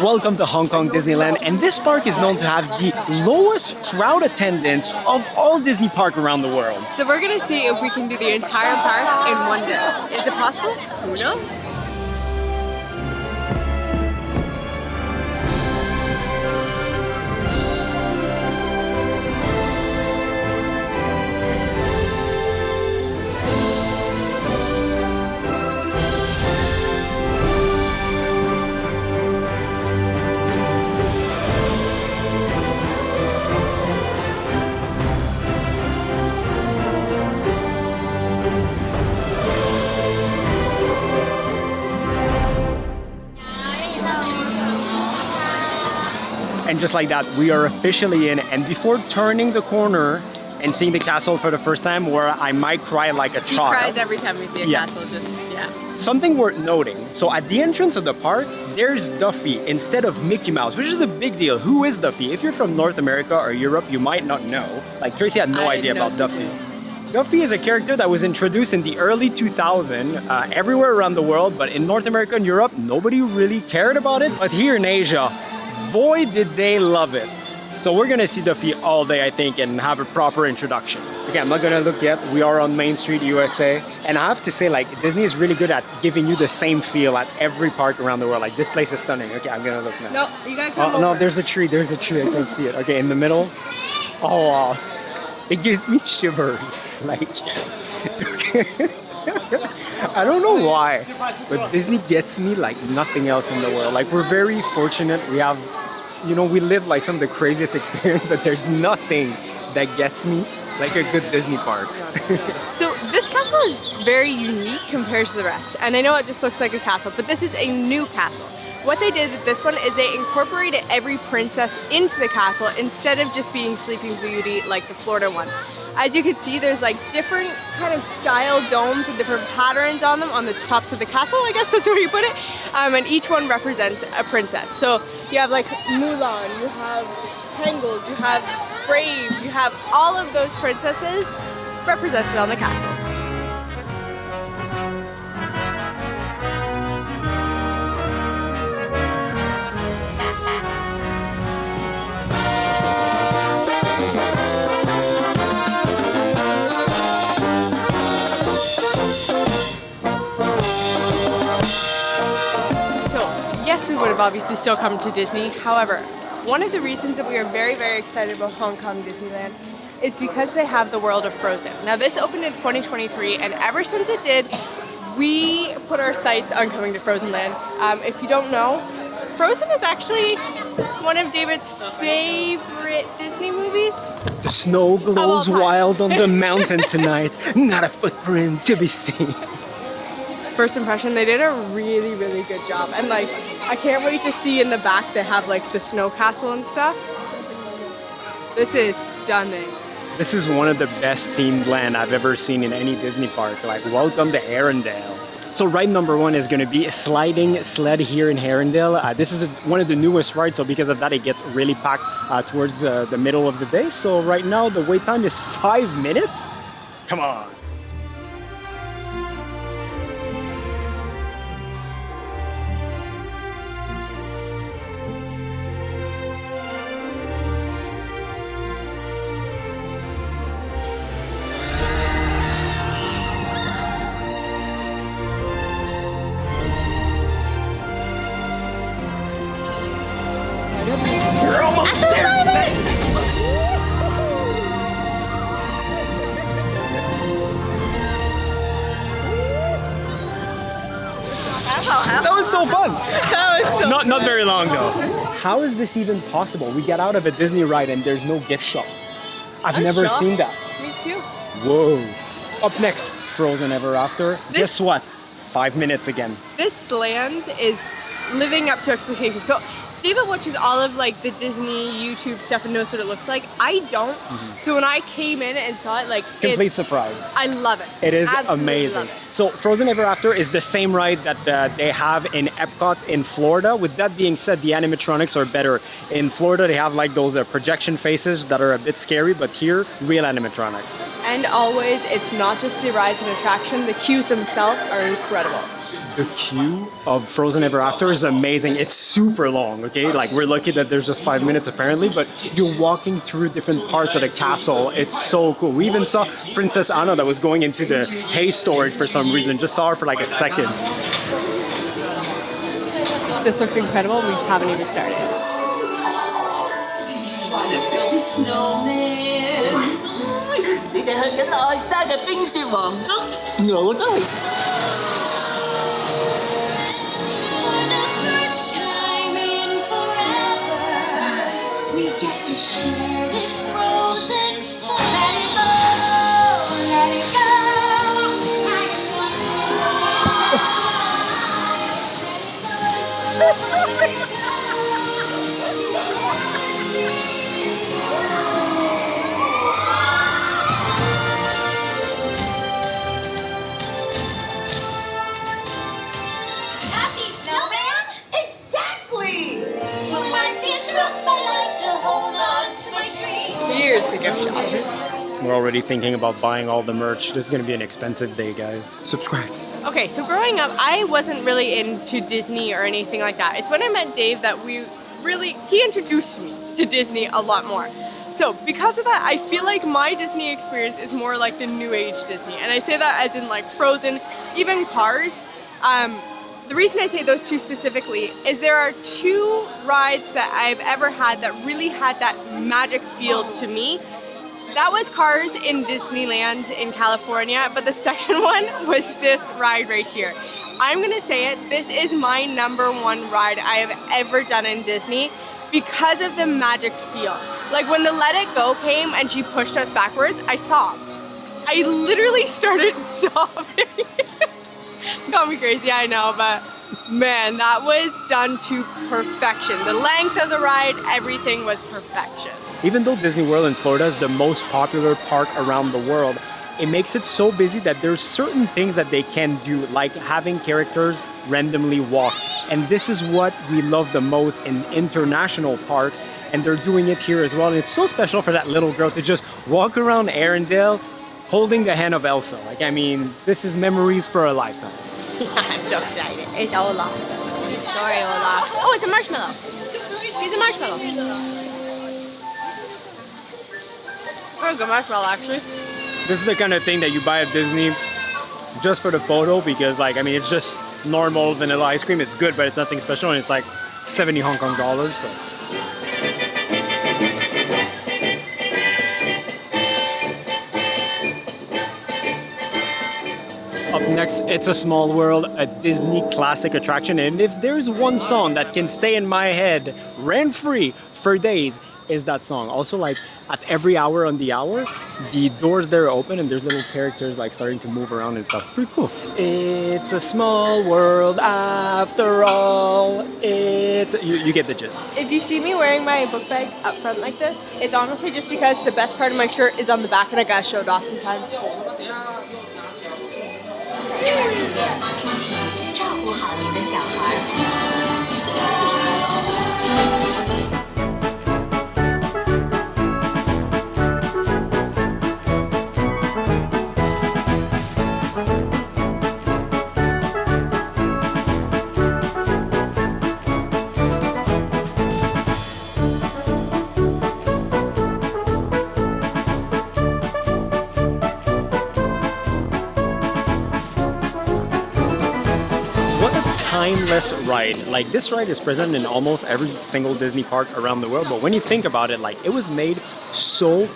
Welcome to Hong Kong Disneyland, and this park is known to have the lowest crowd attendance of all Disney parks around the world. So we're gonna see if we can do the entire park in one day. Is it possible? Who knows? And just like that, we are officially in, and before turning the corner and seeing the castle for the first time, where I might cry like a child. He cries every time we see a castle, Something worth noting, so at the entrance of the park, there's Duffy instead of Mickey Mouse, which is a big deal. Who is Duffy? If you're from North America or Europe, you might not know. Like Tracy had no idea about Duffy. Duffy is a character that was introduced in the early 2000s everywhere around the world, but in North America and Europe, nobody really cared about it. But here in Asia, boy, did they love it. So we're gonna see Duffy all day, I think, and have a proper introduction. Okay, I'm not gonna look yet. We are on Main Street, USA. And I have to say, like, Disney is really good at giving you the same feel at every park around the world. Like, this place is stunning. Okay, I'm gonna look now. No, you gotta come over. No, there's a tree, I can see it. Okay, in the middle. Oh, wow. It gives me shivers. Like, I don't know why, but Disney gets me like nothing else in the world. Like, we're very fortunate. We have, you know, we live like some of the craziest experience, but there's nothing that gets me like a good Disney park. So this castle is very unique compared to the rest. And I know it just looks like a castle, but this is a new castle. What they did with this one is they incorporated every princess into the castle instead of just being Sleeping Beauty like the Florida one. As you can see, there's like different kind of style domes and different patterns on them on the tops of the castle, I guess that's where you put it. And each one represents a princess. So you have like Mulan, you have Tangled, you have Brave, you have all of those princesses represented on the castle. Yes, we would have obviously still come to Disney. However, one of the reasons that we are very, very excited about Hong Kong Disneyland is because they have the world of Frozen. Now, this opened in 2023, and ever since it did, we put our sights on coming to Frozen Land. If you don't know, Frozen is actually one of David's favorite Disney movies. The snow glows wild on the mountain tonight, not a footprint to be seen. First impression, they did a really, really good job. And like, I can't wait to see in the back they have like the snow castle and stuff. This is stunning. This is one of the best themed land I've ever seen in any Disney park. Like, welcome to Arendelle. So ride number one is going to be a sliding sled here in Arendelle. This is one of the newest rides, so because of that it gets really packed towards the middle of the day. So right now the wait time is 5 minutes. Come on. You're almost there, babe. That was so fun. That was so Not very long though. How is this even possible? We get out of a Disney ride and there's no gift shop. I've never seen that. Me too. Whoa. Up next, Frozen Ever After. Guess what? 5 minutes again. This land is living up to expectations. So David watches all of like the Disney YouTube stuff and knows what it looks like. I don't. So when I came in and saw it, like complete surprise. I love it. It is Absolutely amazing. love it. So Frozen Ever After is the same ride that they have in Epcot in Florida. With that being said, the animatronics are better. In Florida, they have like those projection faces that are a bit scary, but here, real animatronics. And always, it's not just the rides and attraction. The queues themselves are incredible. The queue of Frozen Ever After is amazing. It's super long, okay? Like, we're lucky that there's just 5 minutes apparently, but you're walking through different parts of the castle. It's so cool. We even saw Princess Anna that was going into the hay storage for some reason. Just saw her for like a second. This looks incredible. We haven't even started. Build a snowman. 你哋向緊愛莎嘅冰雪王國，我都係。For the first time in forever, we get to share this frozen fun. Let it go, let it go, let it go. Happy snowman? Exactly! When my fears are off, I like to hold on to my dreams. Here's the gift shop. We're already thinking about buying all the merch. This is gonna be an expensive day, guys. Subscribe. Okay, so growing up, I wasn't really into Disney or anything like that. It's when I met Dave that he introduced me to Disney a lot more. So because of that, I feel like my Disney experience is more like the new age Disney. And I say that as in like Frozen, even Cars. The reason I say those two specifically is there are two rides that I've ever had that really had that magic feel to me. That was Cars in Disneyland in California, but the second one was this ride right here. I'm gonna say it, this is my #1 ride I have ever done in Disney because of the magic feel. Like when the Let It Go came and she pushed us backwards, I sobbed. I literally started sobbing. Call me crazy, I know, but man, that was done to perfection. The length of the ride, everything was perfection. Even though Disney World in Florida is the most popular park around the world, it makes it so busy that there's certain things that they can do, like having characters randomly walk. And this is what we love the most in international parks, and they're doing it here as well. And it's so special for that little girl to just walk around Arendelle holding the hand of Elsa. Like, I mean, this is memories for a lifetime. I'm so excited. It's Olaf. Sorry, Olaf. Oh, it's a marshmallow. He's a marshmallow. Oh, good marshmallow, actually. This is the kind of thing that you buy at Disney just for the photo because, like, I mean, it's just normal vanilla ice cream. It's good, but it's nothing special, and it's like 70 Hong Kong dollars. So. Up next, It's a Small World, a Disney classic attraction. And if there's one song that can stay in my head rent-free for days, is that song. Also, like, at every hour on the hour, the doors there are open and there's little characters like starting to move around and stuff. It's pretty cool. It's a small world after all. You get the gist. If you see me wearing my book bag up front like this, it's honestly just because the best part of my shirt is on the back and I gotta show it off sometimes. 照顾好你的小孩。Timeless ride. Like, this ride is present in almost every single Disney park around the world, but when you think about it, like, it was made so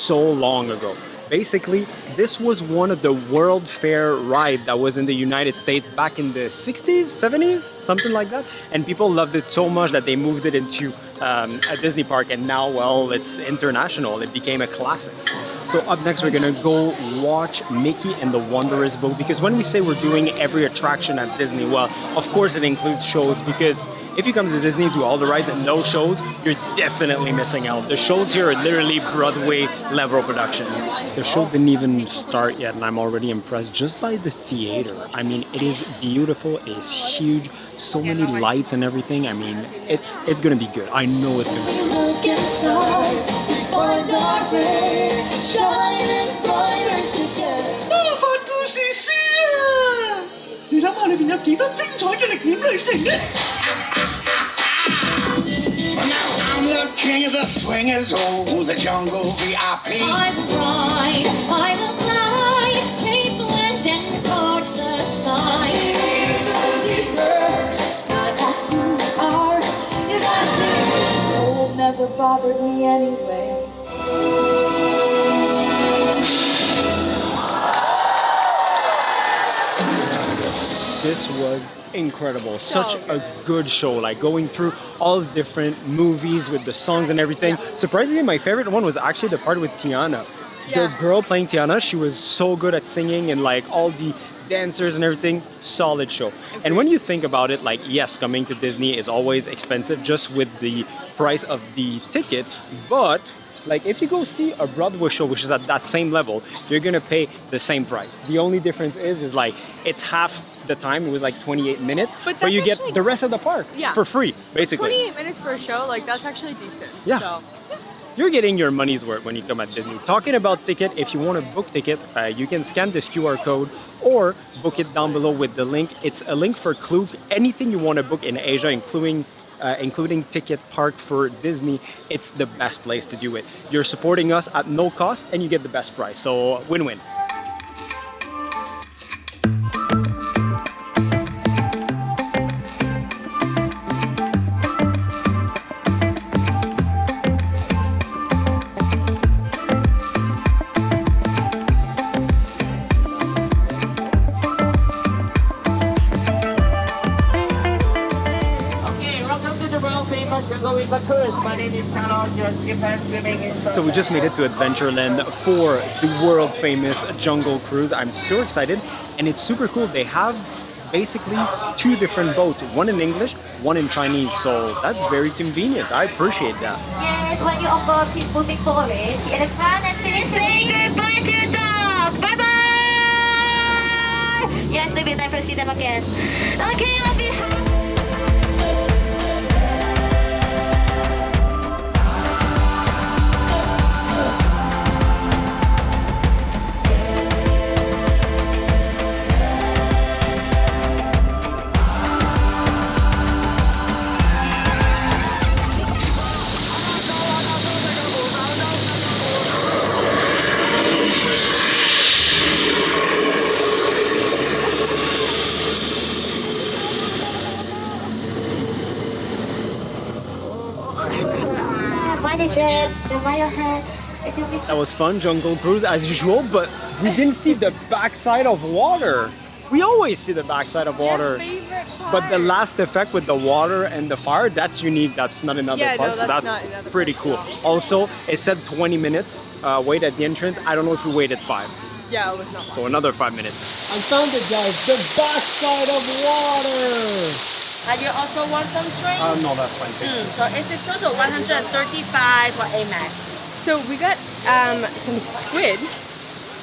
long ago. Basically, this was one of the World Fair ride that was in the United States back in the 60s, 70s, something like that. And people loved it so much that they moved it into a Disney park, and now, well, it's international. It became a classic. So up next, we're gonna go watch Mickey and the Wondrous Book, because when we say we're doing every attraction at Disney, well, of course it includes shows, because if you come to Disney and do all the rides and no shows, you're definitely missing out. The shows here are literally Broadway level productions. The show didn't even start yet and I'm already impressed just by the theater. I mean, it is beautiful, it is huge, so many lights and everything. I mean, it's gonna be good. I know it's gonna be good. 魔法故事書啊！你諗下，你邊有幾多精彩嘅歷險旅程呢？ Well, now I'm the king of the swingers, oh, the jungle VIP. I will ride, I will fly, taste the wind and touch the sky. Not that you are, you got me. Oh, never bothered me anyway. This was incredible. So Such a good show. Like going through all the different movies with the songs and everything. Yeah. Surprisingly, my favorite one was actually the part with Tiana. The Yeah. girl playing Tiana, she was so good at singing and like all the dancers and everything. Solid show. And when you think about it, like yes, coming to Disney is always expensive just with the price of the ticket, but like if you go see a Broadway show which is at that same level, you're gonna pay the same price. The only difference is like it's half the time. It was like 28 minutes, But but you that's get actually- the rest of the park Yeah. for free, basically. 28 minutes for a show, like that's actually decent. Yeah. So, You're getting your money's worth when you come at Disney. Talking about ticket, if you want to book ticket, you can scan this QR code or book it down below with the link. It's a link for Klook. Anything you want to book in Asia, including ticket park for Disney, it's the best place to do it. You're supporting us at no cost and you get the best price. So win-win. Okay, welcome to the world famous Winnie the Pooh. My name is Nano. Just skip and swimming in. So we just made it to Adventureland for the world famous Jungle Cruise. I'm so excited and it's super cool. They have basically two different boats, one in English, one in Chinese. So that's very convenient. I appreciate that. Yes, when you offer keep moving forward, see at the front and finish saying goodbye to your dog. Bye bye. Yes, maybe never see them again. Okay, I'll be. That was fun, Jungle Cruise as usual, but we didn't see the backside of water. We always see the backside of water. favorite part. But the last effect with the water and the fire, that's unique. That's not in other Yeah, no, parts. So that's that's not in other pretty parts, cool. no. Also, it said 20 minutes wait at the entrance. I don't know if we waited 5. Yeah, it was not. So another 5 minutes. I found it, guys. The backside of water. And you also want some drink? No, that's fine. Thank you. So it's a total 135 for Amex. So we got some squid.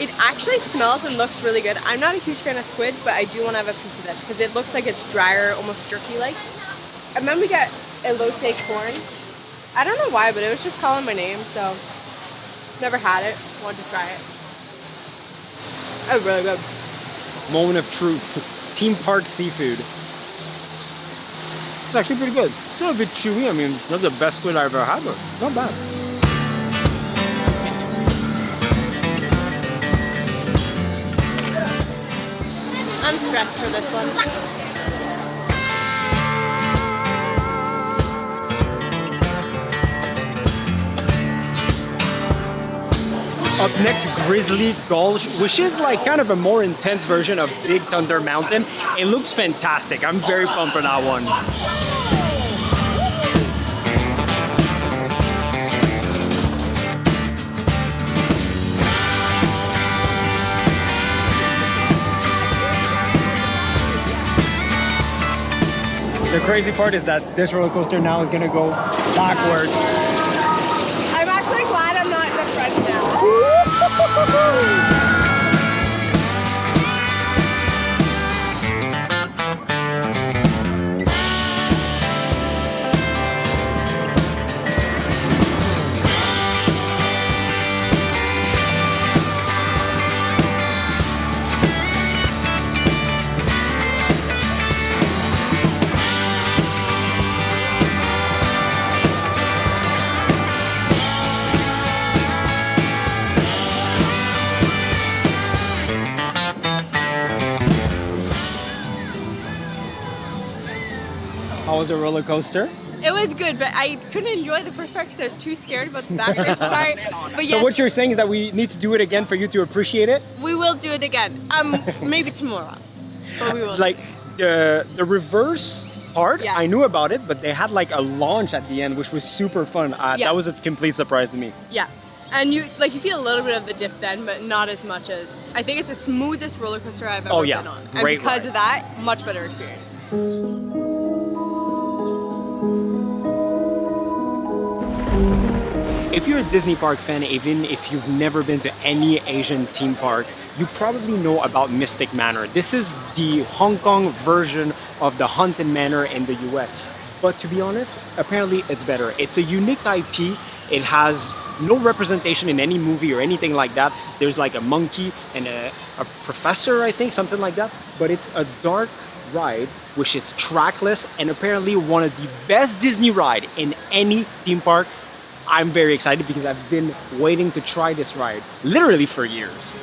It actually smells and looks really good. I'm not a huge fan of squid, but I do want to have a piece of this because it looks like it's drier, almost jerky-like. And then we got elote corn. I don't know why, but it was just calling my name, so never had it. Wanted to try it. Oh, really good. Moment of truth. Theme park seafood. It's actually pretty good. Still a bit chewy. I mean, not the best squid I've ever had, but not bad. I'm stressed for this one. Up next, Grizzly Gulch, which is like kind of a more intense version of Big Thunder Mountain. It looks fantastic. I'm very pumped for that one. The crazy part is that this roller coaster now is gonna go backwards. I'm actually glad I'm not in the front now. was the roller coaster? It was good, but I couldn't enjoy the first part because I was too scared about the backwards part. But yes, So what you're saying is that we need to do it again for you to appreciate it? we will do it again. Maybe tomorrow, but we will. Like the reverse part, Yeah. I knew about it, but they had like a launch at the end, which was super fun. Yeah. That was a complete surprise to me. Yeah, and you feel a little bit of the dip then, but not as much as I think it's the smoothest roller coaster I've ever been on. And Great because ride. of that, much better experience. If you're a Disney park fan, even if you've never been to any Asian theme park, you probably know about Mystic Manor. This is the Hong Kong version of the Haunted Manor in the US. But to be honest, apparently it's better. It's a unique IP. It has no representation in any movie or anything like that. There's like a monkey and a professor, I think, something like that. But it's a dark ride, which is trackless and apparently one of the best Disney ride in any theme park. I'm very excited because I've been waiting to try this ride literally for years.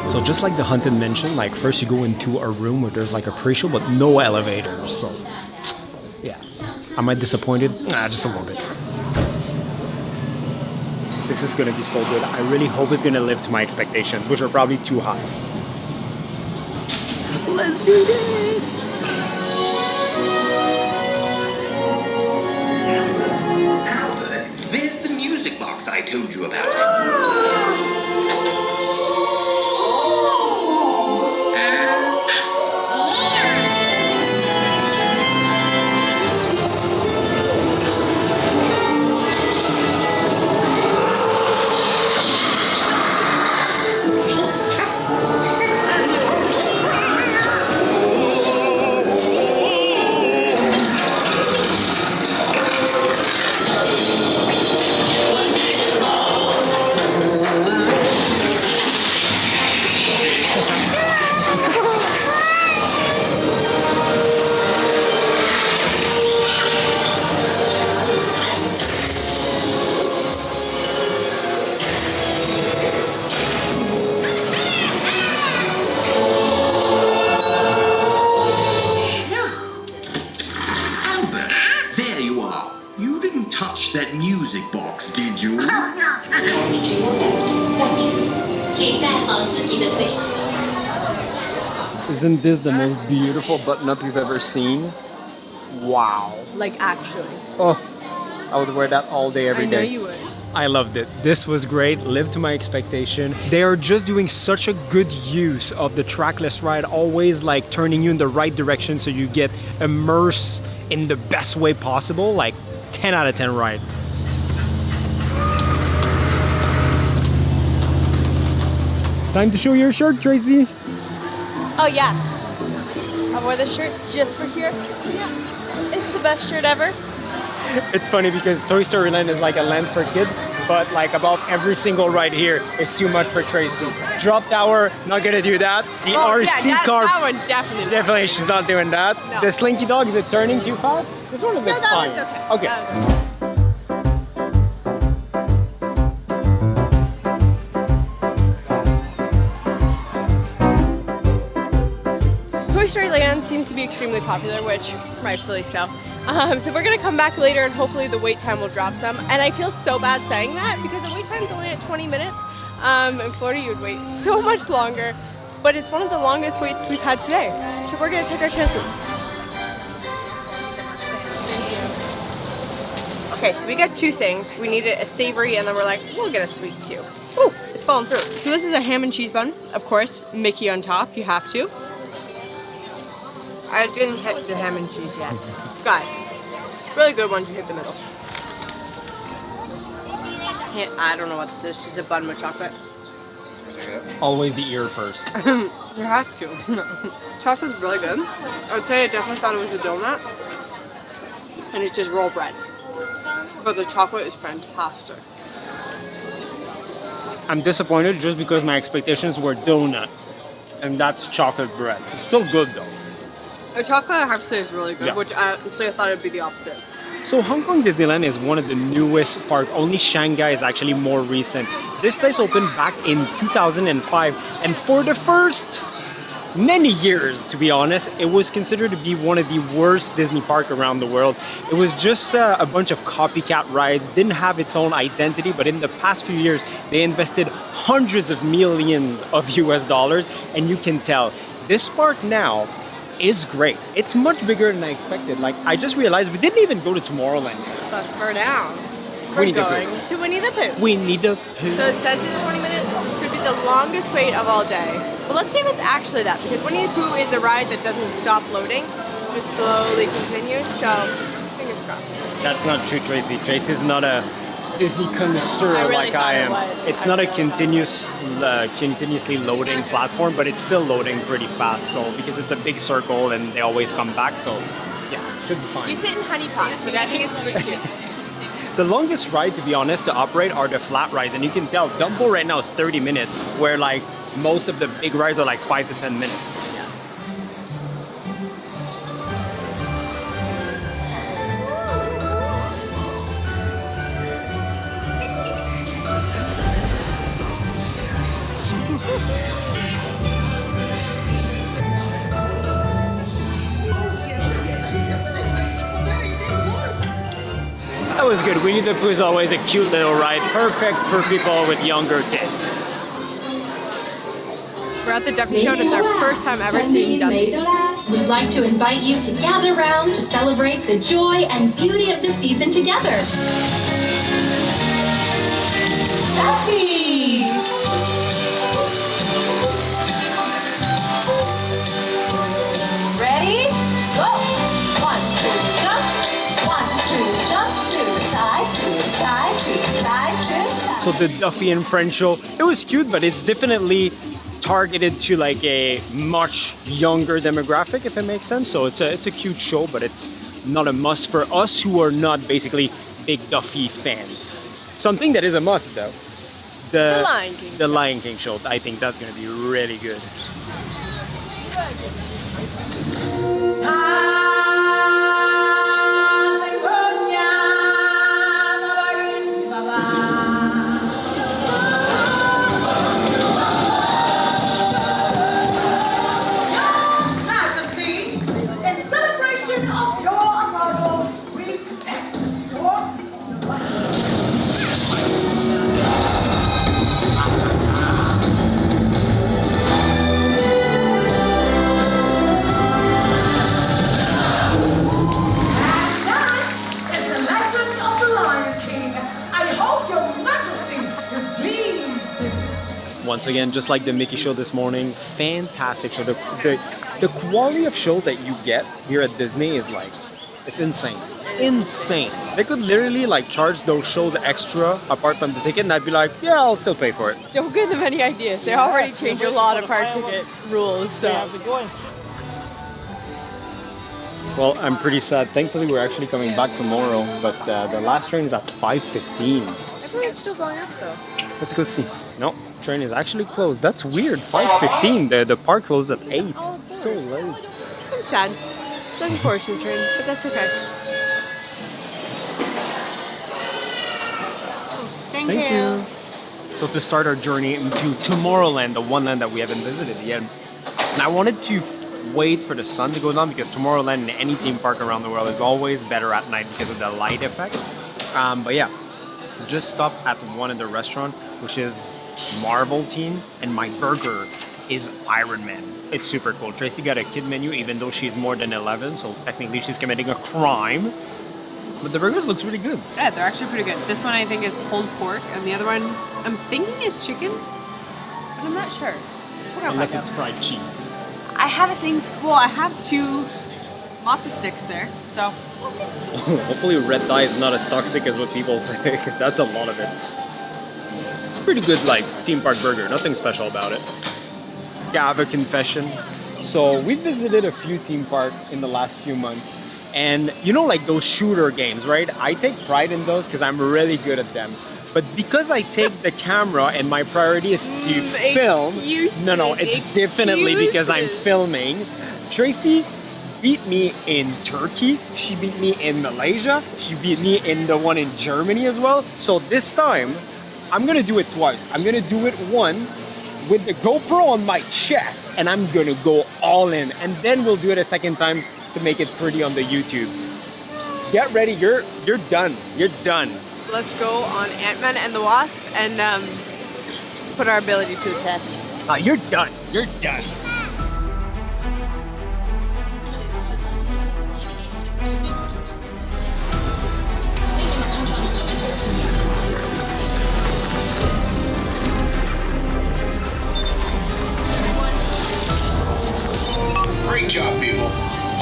So just like the Haunted mentioned, like first you go into a room where there's like a pre-show but no elevators. So yeah, am I disappointed? Just a little bit. This is gonna be so good. I really hope it's gonna live to my expectations, which are probably too high. Let's do this! Albert, there's the music box I told you about. That music box, did you? Isn't this the most beautiful button-up you've ever seen? Wow. Like actually. Oh, I would wear that all day, every day. I know you would. I loved it. This was great, lived to my expectation. They are just doing such a good use of the trackless ride, always like turning you in the right direction so you get immersed in the best way possible. Like 10 out of 10 ride. Time to show your shirt, Tracy. Oh yeah. I wore this shirt just for here. Yeah. It's the best shirt ever. It's funny because Toy Story Land is like a land for kids, but like about every single ride here is too much for Tracy. Drop Tower, not gonna do that. The RC car, that one definitely. definitely she's not doing that. No. The Slinky Dog, is it turning too fast? This one looks that fine. one's okay. Okay. That one's okay. Toy Story Land seems to be extremely popular, which rightfully so. So we're gonna come back later and hopefully the wait time will drop some. And I feel so bad saying that because the wait time's only at 20 minutes. In Florida you would wait so much longer, but it's one of the longest waits we've had today. So we're gonna take our chances. Okay, so we got two things. We needed a savory and then we're like, we'll get a sweet too. Ooh, it's falling through. So this is a ham and cheese bun. Of course, Mickey on top, you have to. I didn't hit the ham and cheese yet. Got it. Really good once you hit the middle. I don't know what this is, just a bun with chocolate. Always the ear first. You have to. Chocolate's really good. I would say I definitely thought it was a donut. And it's just roll bread. But the chocolate is fantastic. I'm disappointed just because my expectations were donut, and that's chocolate bread. It's still good though. The chocolate I have to say is really good, Yeah. which I thought it would be the opposite. So Hong Kong Disneyland is one of the newest parks. Only Shanghai is actually more recent. This place opened back in 2005, and for the first many years, to be honest, it was considered to be one of the worst Disney parks around the world. It was just a bunch of copycat rides, didn't have its own identity, but in the past few years, they invested hundreds of millions of US dollars, and you can tell this park now is great. It's much bigger than I expected. Like, I just realized we didn't even go to Tomorrowland yet. But for now, Winnie we're the going Pooh. to Winnie the Pooh. Winnie the Pooh. So it says it's 20 minutes. This could be the longest wait of all day. But let's see if it's actually that, because Winnie the Pooh is a ride that doesn't stop loading, just slowly continues. So fingers crossed. That's not true, Tracy. Tracy's not a Disney connoisseur I really like I thought it am. was. It's I not a really continuously loading platform, but it's still loading pretty fast. So because it's a big circle and they always come back, so yeah, should be fine. You sit in honey pots, which I think is super cute. The longest ride, to be honest, to operate are the flat rides, and you can tell Dumbo right now is 30 minutes, where like most of the big rides are like 5 to 10 minutes. That was good. Winnie the Pooh is always a cute little ride, perfect for people with younger kids. We're at the Duffy show, and it's our first time ever seeing Duffy. We'd like to invite you to gather round to celebrate the joy and beauty of the season together. Duffy! Ready? Go! 1, 2, jump! 1, 2, jump! 2 side, 2 side, 2 side, 2 side. So the Duffy and Friends show, it was cute, but it's definitely targeted to like a much younger demographic, if it makes sense. So it's a cute show, but it's not a must for us who are not basically big Duffy fans. Something that is a must though, The Lion King. The Lion King show. I think that's gonna be really good. Majesty, in celebration of your arrival, we present the storm of the lion. And that is the legend of the Lion King. I hope your Majesty is pleased. Once again, just like the Mickey show this morning, fantastic show. The quality of shows that you get here at Disney is like, it's insane. Insane. They could literally like charge those shows extra apart from the ticket, and I'd be like, yeah, I'll still pay for it. Don't give them any ideas. They already changed a lot of park ticket rules. So. Well, I'm pretty sad. Thankfully, we're actually coming back tomorrow, but the last train is at 5:15. Everyone's still going up though. Let's go see. No, train is actually closed. That's weird. 5:15. The park closed at 8. It's so late. I'm sad. Looking forward to the train, but that's okay. Thank you. So to start our journey into Tomorrowland, the one land that we haven't visited yet, and I wanted to wait for the sun to go down because Tomorrowland and any theme park around the world is always better at night because of the light effects. But yeah, just stopped at one of the restaurants, which is Marvel theme, and my burger is Iron Man. It's super cool. Tracy got a kid menu even though she's more than 11, so technically she's committing a crime. But the burgers looks really good. Yeah, they're actually pretty good. This one I think is pulled pork, and the other one I'm thinking is chicken, but I'm not sure. Unless it's fried cheese. I have a thing. Well, I have 2 matzo sticks there, so we'll see. Hopefully red dye is not as toxic as what people say, because that's a lot of it. It's a pretty good like theme park burger, nothing special about it. Yeah, I have a confession. So we visited a few theme parks in the last few months, and you know like those shooter games, right? I take pride in those because I'm really good at them. But because I take the camera and my priority is to film, no, it's definitely because I'm filming. Tracy beat me in Turkey, she beat me in Malaysia, she beat me in the one in Germany as well. So this time, I'm gonna do it twice. I'm gonna do it once with the GoPro on my chest, and I'm gonna go all in. And then we'll do it a second time to make it pretty on the YouTubes. Get ready, you're done. You're done. Let's go on Ant-Man and the Wasp and put our ability to the test. You're done. You're done. Great job, people.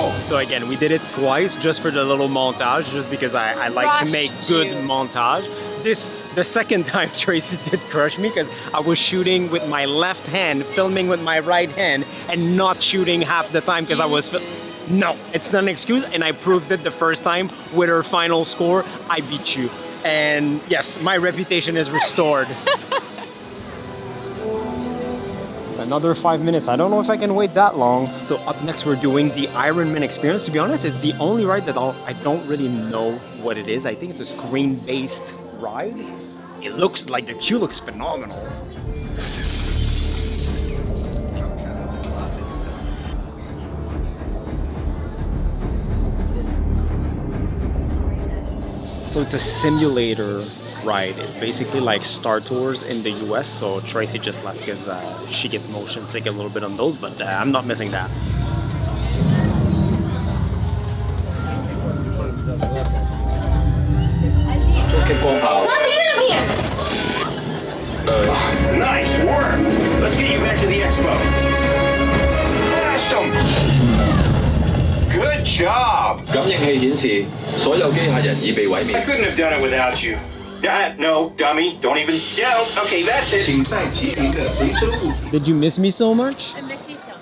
Oh, So again, we did it twice just for the little montage, just because I like to make good montage. The second time Tracy did crush me because I was shooting with my left hand, filming with my right hand, and not shooting half the time because I was... No, it's not an excuse, and I proved it the first time with her final score. I beat you. And yes, my reputation is restored. Another 5 minutes. I don't know if I can wait that long. So up next, we're doing the Iron Man experience. To be honest, it's the only ride that I don't really know what it is. I think it's a screen-based ride. It looks like the queue looks phenomenal. So it's a simulator ride. It's basically like Star Tours in the US. So Tracy just left because she gets motion sick a little bit on those, but I'm not missing that. nice work. Let's get you back to the expo. Blast 'em. Good job. 感應器顯示，所有機械人已被毀 I 滅。 couldn't have done it without you. No, dummy. Don't even. Yeah, okay, that's it. 請在吉林的回收物品。 Did you miss me so much? I miss you so much.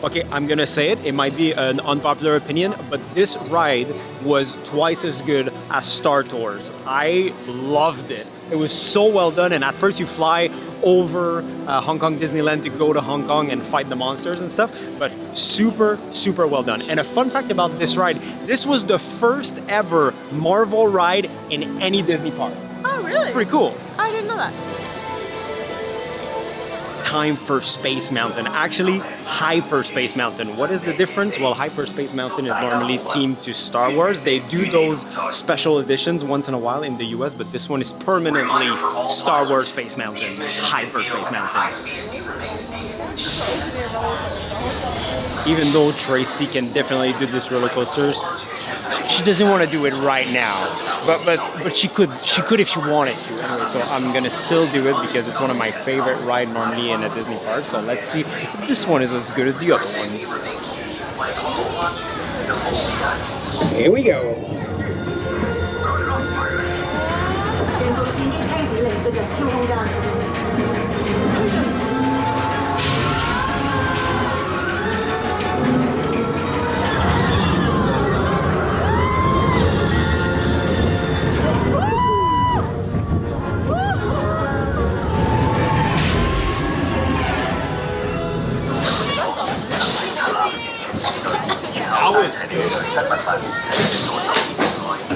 Okay, I'm gonna say it. It might be an unpopular opinion, but this ride was twice as good as Star Tours. I loved it. It was so well done, and at first you fly over Hong Kong Disneyland to go to Hong Kong and fight the monsters and stuff, but super, super well done. And a fun fact about this ride, this was the first ever Marvel ride in any Disney park. Oh, really? Pretty cool. I didn't know that. Time for Space Mountain. Actually, Hyperspace Mountain. What is the difference? Well, Hyperspace Mountain is normally themed to Star Wars. They do those special editions once in a while in the US, but this one is permanently Star Wars Space Mountain. Hyperspace Mountain. Even though Tracy can definitely do these roller coasters, she doesn't want to do it right now. But she could if she wanted to. Anyway, so I'm gonna still do it because it's one of my favorite rides normally in a Disney park. So let's see if this one is as good as the other ones. Here we go.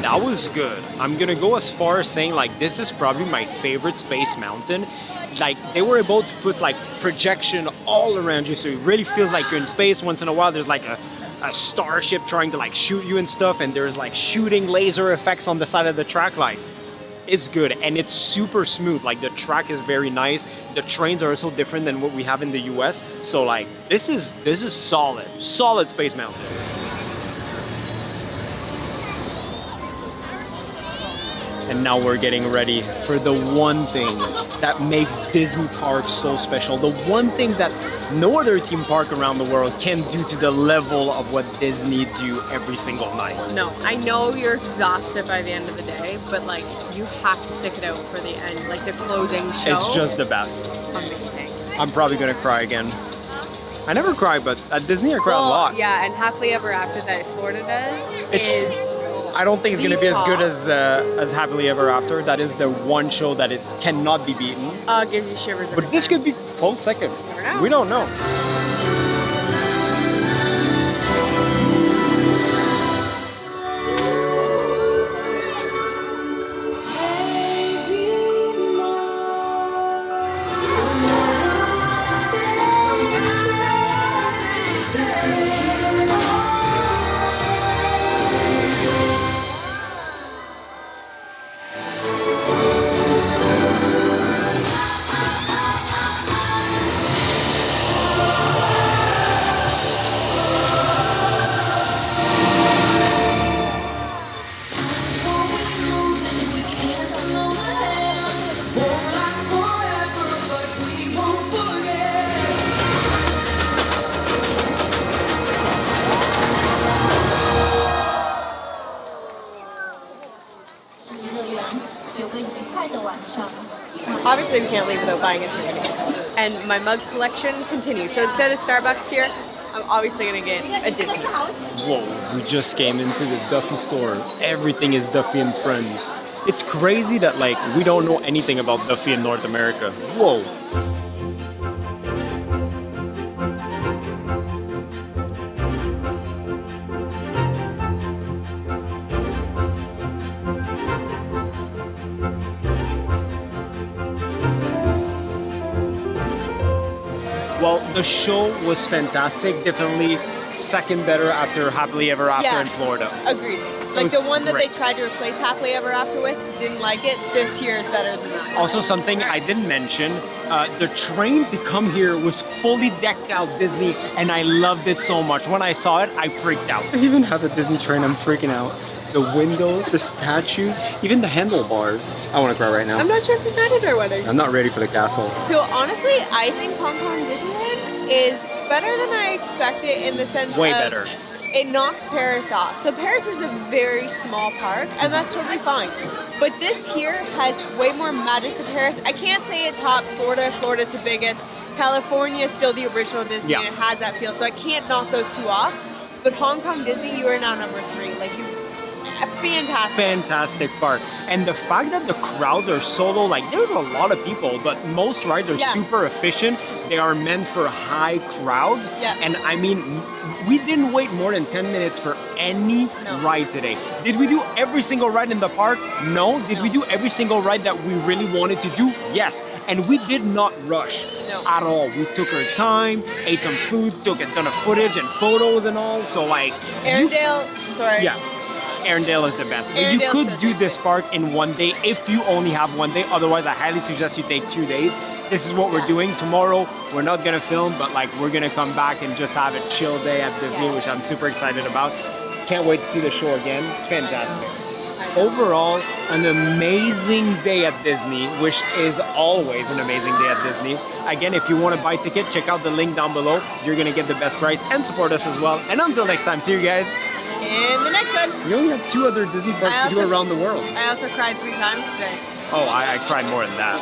That was good. I'm gonna go as far as saying like this is probably my favorite Space Mountain. Like they were able to put like projection all around you, so it really feels like you're in space. Once in a while there's like a starship trying to like shoot you and stuff, and there's like shooting laser effects on the side of the track. Like it's good, and it's super smooth. Like the track is very nice. The trains are so different than what we have in the US. So like this is solid Space Mountain. And now we're getting ready for the one thing that makes Disney parks so special. The one thing that no other theme park around the world can do to the level of what Disney do every single night. No, I know you're exhausted by the end of the day, but like you have to stick it out for the end, like the closing show. It's just the best. Amazing. I'm probably gonna cry again. I never cry, but at Disney I cry a lot. Yeah, and Happily Ever After that Florida does is... I don't think it's gonna be as good as Happily Ever After. That is the one show that it cannot be beaten. Gives you shivers. But this could be close second. Never know. We don't know. Obviously, we can't leave without buying a souvenir. And my mug collection continues. So instead of Starbucks here, I'm obviously gonna get a Disney. Whoa, we just came into the Duffy store. Everything is Duffy and Friends. It's crazy that like we don't know anything about Duffy in North America. Whoa. Well, the show was fantastic. Definitely second better after Happily Ever After Yeah. in Florida. Agreed. Like was the one that great. they tried to replace Happily Ever After with, didn't like it. This year is better than that. Also, something I didn't mention, the train to come here was fully decked out Disney, and I loved it so much. When I saw it, I freaked out. They even have a Disney train, I'm freaking out. The windows, the statues, even the handlebars. I want to cry right now. I'm not sure if you've had it or whether. I'm not ready for the castle. So honestly, I think Hong Kong Disneyland is better than I expected in the sense Way of better. it knocks Paris off. So Paris is a very small park, and that's totally fine. But this here has way more magic than Paris. I can't say it tops Florida. Florida's the biggest. California is still the original Disney, Yeah. and it has that feel. So I can't knock those two off. But Hong Kong Disney, you are now number 3. Like you, fantastic. Fantastic park. And the fact that the crowds are so low, like there's a lot of people, but most rides are Yeah. super efficient. They are meant for high crowds. Yeah. And I mean, we didn't wait more than 10 minutes for any No. ride today. Did we do every single ride in the park? No. Did we do every single ride that we really wanted to do? Yes. And we did not rush No. at all. We took our time, ate some food, took a ton of footage and photos and all. So like, Arendelle, sorry. yeah. Arendelle is the best. But you Arendale's could so do good. this park in one day if you only have one day. Otherwise, I highly suggest you take 2 days. This is what we're doing. Tomorrow, we're not gonna film, but like we're gonna come back and just have a chill day at Disney, Yeah. which I'm super excited about. Can't wait to see the show again. Fantastic. Overall, an amazing day at Disney, which is always an amazing day at Disney. Again, if you want to buy a ticket, check out the link down below. You're gonna get the best price and support us as well. And until next time, see you guys. In the next one, We only have 2 other Disney parks to do also- around the world. I also cried 3 times today. Oh, I cried more than that.